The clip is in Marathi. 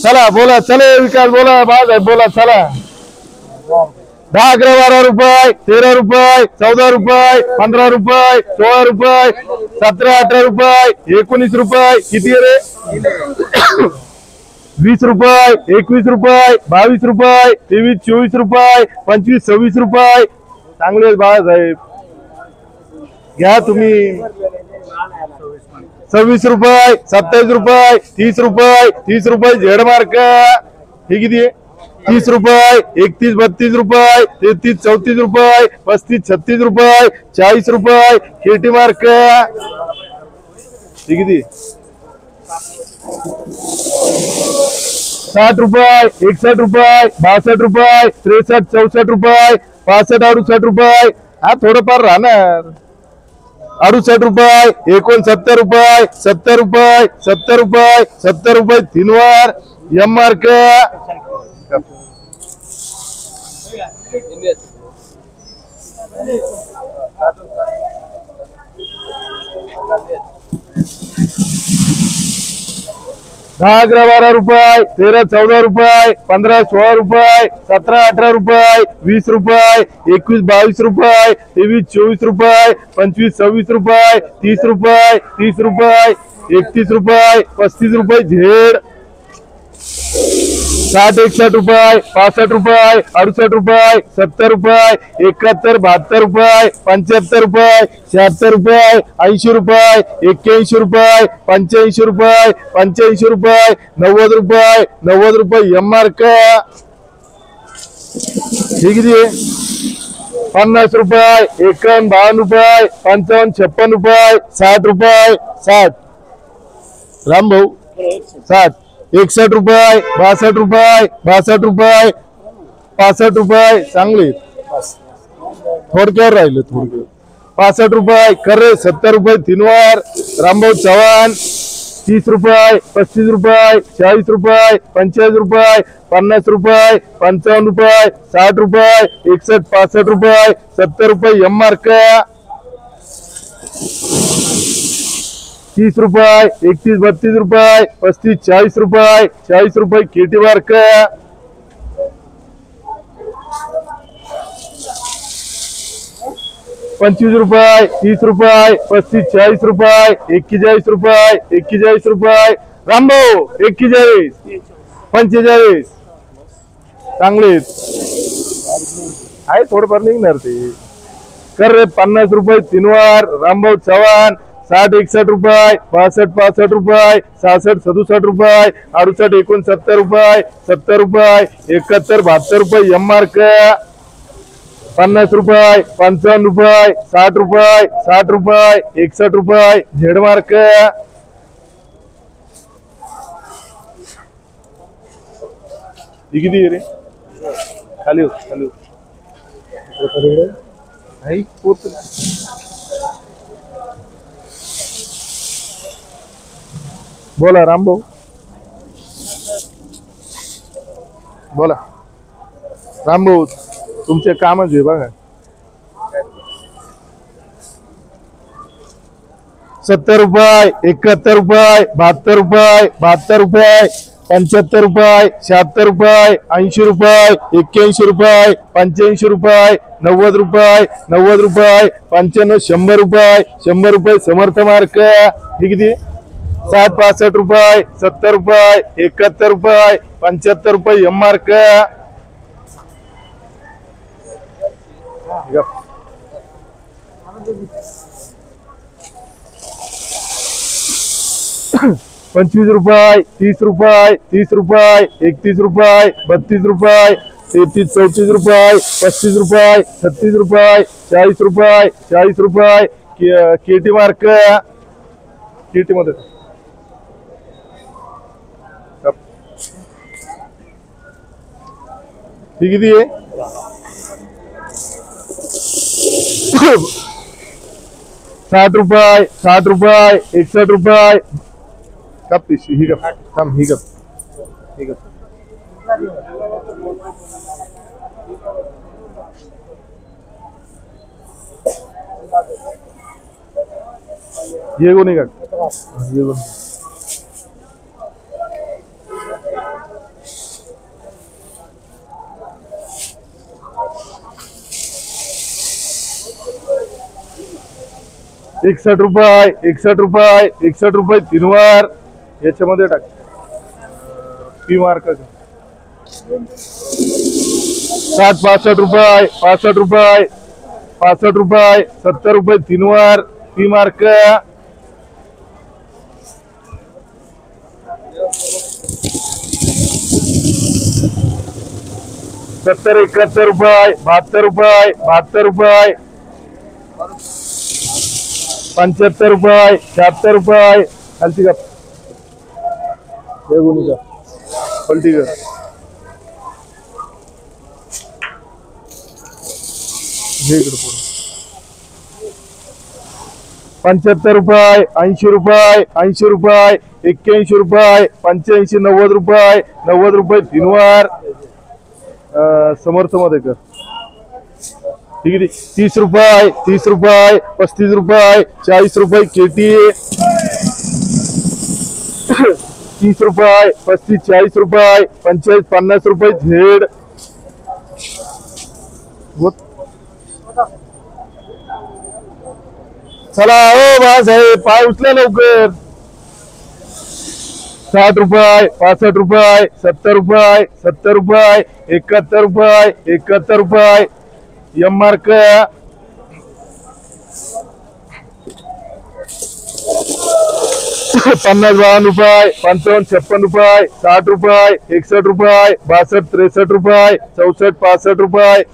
चला बोला, चले विकास बोला, बाळासाहेब बोला, चला 10, 11, 12 रुपये, 13 रुपये, 14 रुपये, 15 रुपये, 16 रुपये, 17, 18 रुपये, 19 रुपये, किती रे 20 रुपये, 21 रुपये, 22 रुपये, 23, 24 रुपये, 25, 26 रुपये. चांगले बाळासाहेब घ्या तुम्ही. 26 रुपये, 27 रुपये, 30 रुपये, 30 रुपये झेड मार्क. हे किती आहे? 30 रुपये, 31, 32 रुपये, 33, 34 रुपये, 35, 36 रुपये, 40 रुपये, केटी मार्क. हे किती? 60 रुपये, 61 रुपये, 62 रुपये, 63, 64 रुपये, 65, 68 रुपये. हा थोडंफार राहणार. 68 रुपये, 69 रुपये, 70 रुपये, 70 रुपये, 70 रुपये 3 वर एम मार्क. 10, 11, 12 रुपये, 13, 14 रुपये, 15, 16 रुपये, 17, 18 रुपये, 20 रुपये, 21, 22 रुपये, 23, 24 रुपये, 25, 26 रुपये, 30 रुपये, 30 रुपये, 31 रुपये, 35 रुपये झेड. 60, 61 रुपये, 65 रुपये, 68 रुपये, 70 रुपये, 71, 72 रुपये, 75 रुपये, 76 रुपये, 80 रुपये, 81 रुपये, 85 रुपये, 85 रुपये, 90 रुपये, 90 रुपये एम मार्क. हे किती आहे? 50 रुपये, 51, 52 रुपये, 55, 56 रुपये, 60 रुपये, 60 राम भाऊ 60, 61 रुपये, 62 रुपये, 62 रुपये, 65 रुपये. चांगले थोडक्यावर राहिले थोडक्यावर. 65 रुपये कर्रे, 70 रुपये 3 वर रामभाऊ चव्हाण. 30 रुपये, 35 रुपये, 40 रुपये, 45 रुपये, 50 रुपये, 55 रुपये, 60 रुपये, 61, 65 रुपये, 70 रुपये एम मार्क. 30 रुपये, 31, 32 रुपये, 35, 40 रुपये, 40 रुपये केटी मार्क. 25 रुपये, 30 रुपये, 35, 40 रुपये, 41 रुपये, 41 रुपये रामभाऊ 41, 45. चांगले आहे थोडंफार निघणार ते. कर रे 50 रुपये 3 वर रामभाऊ चव्हाण. 60, 61 रुपये, 62, 65 रुपये, 66, 67 रुपये, 68, 69 रुपये, 70 रुपये, 71, 72 रुपये एम मार्क. 50 रुपये, 55 रुपये, 60 रुपये, 60 रुपये, 61 रुपये झेड मार्क. किती रे खाली हो खाली बोला रामभाऊ बोला. रामभाऊ तुमचे कामच आहे बघा. 70 रुपये, 71 रुपये, 72 रुपये, 72 रुपये, 75 रुपये, 76 रुपये, 80 रुपये, 81 रुपये, 85 रुपये, 90 रुपये, 90 रुपये, 95, 100 रुपये, 100 रुपये समर्थ मार्क. हे किती? 60, 65 रुपये, 70 रुपये, 71 रुपये, 75 रुपये एम मार्क. 25 रुपये, 30 रुपये, 30 रुपये, 31 रुपये, 32 रुपये, 33, 34 रुपये, 35 रुपये, 36 रुपये, 40 रुपये, 40 रुपये केटी मार्क. केटी मध्ये किती आहे? 60 रुपये, 60 रुपये, 61 रुपये. कप ही कप थांब ही कप ही कप. ये को नहीं का ये को 61 रुपये 61 रुपये 61 रुपये 3 वार याच्यामध्ये टाक पी मार्क 60 65 रुपये 65 रुपये 65 रुपये 70 रुपये 3 वार पी मार्क 70 71 रुपये 72 रुपये 72 रुपये 75 रुपये 76 रुपये खालती का बेगुनी का पलटी कर 75 रुपये 80 रुपये 80 रुपये 81 रुपये 85 90 रुपये 90 रुपये 3 वार समर्थ मध्ये कर ठीक आहे 30 रुपये 30 रुपये 35 रुपये 40 रुपये केटी 30 रुपये 35 40 रुपये 45 50 रुपये झेड चला ओ भाऊ पाय उचला लवकर 60 रुपये 65 रुपये 70 रुपये 70 रुपये 71 रुपये 71 रुपये एम मार्क 50 52 रुपये 55 56 रुपये 60 रुपये 61 रुपये 62 63 रुपये 64 65 रुपये